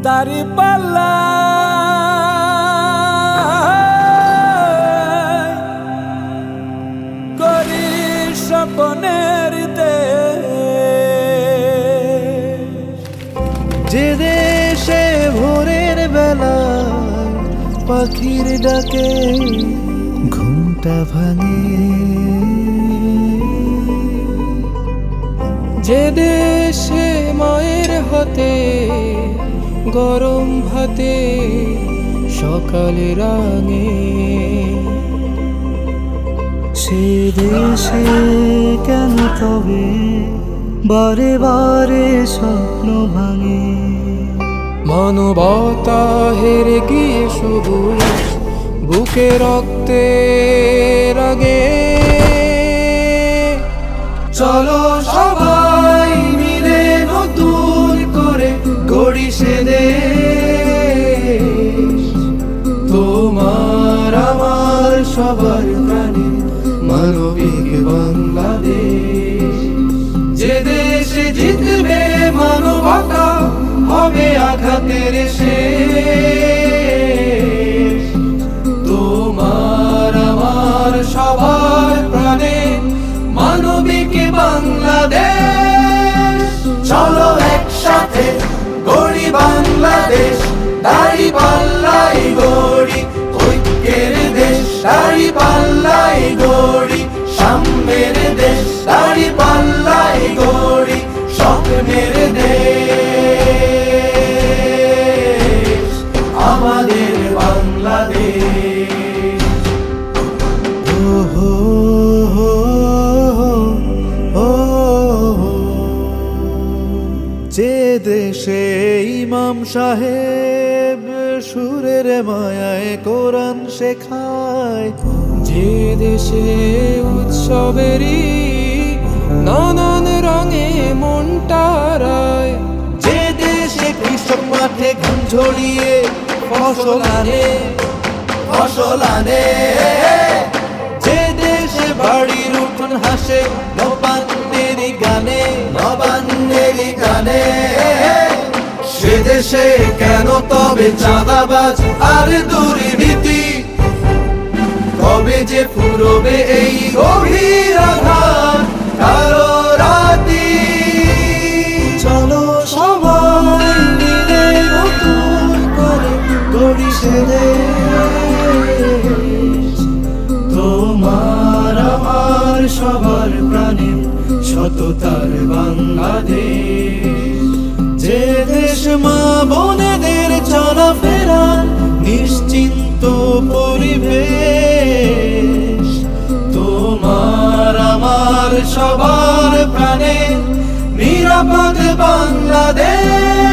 তারি পাল্লা করি স্বপ্নের যে দেশে ভোরের বেলায় পাখির ডাকে ঘুমটা ভাঙে, যে দেশে মায়ের হাতে গরম ভাতে সকালে রাঙে, সে দেশে কেন তবে বারে বারে স্বপ্ন ভাঙে? মানবতা হেরে গিয়ে সবুজ বুকে রক্তে রাগে। চলো সবাই মিলে নতুন করে গড়ি সে দেশ, তোমার আমার সবার প্রাণে মানবিক বাংলাদেশ। যে দেশে জিতবে মানবতা হবে আঘাতের শেষ, তোমার আমার সবার প্রাণে মানবিক বাংলাদেশ। চলো একসাথে গড়ি বাংলাদেশ, দাড়ি পাল্লাই গড়ি ঐক্যের দেশ, দাড়ি পাল্লাই গড়ি সাম্যের দেশ, দাড়ি পাল্লাই গড়ি স্বপ্নের দেশ, আমাদের বাংলাদেশ। যে দেশে ইমাম সাহেব সুরের মায়ায় কোরআন শেখায়, যে দেশে উৎসবেরই নানান রঙে মনটা রায়, যে দেশে কৃষক মাঠে ঘাম ঝরিয়ে ফসল আনে, যে দেশে বাড়ির উঠোন হাসে নবান্নেরই গানে, সে দেশে কেন তবে চাঁদাবাজ আর দুর্নীতি? কবে যে ফুরবে এই গভীর আধার কালো রাতি? চলো সবাই মিলে নতুন করে গড়ি সে দেশ, তোমার আমার সবার প্রাণে সততার বাংলাদেশ। যে দেশ মা বোনেদের চলাফেরা নিশ্চিন্ত পরিবেশ, তোমার আমার সবার প্রাণে নিরাপদ বাংলাদেশ।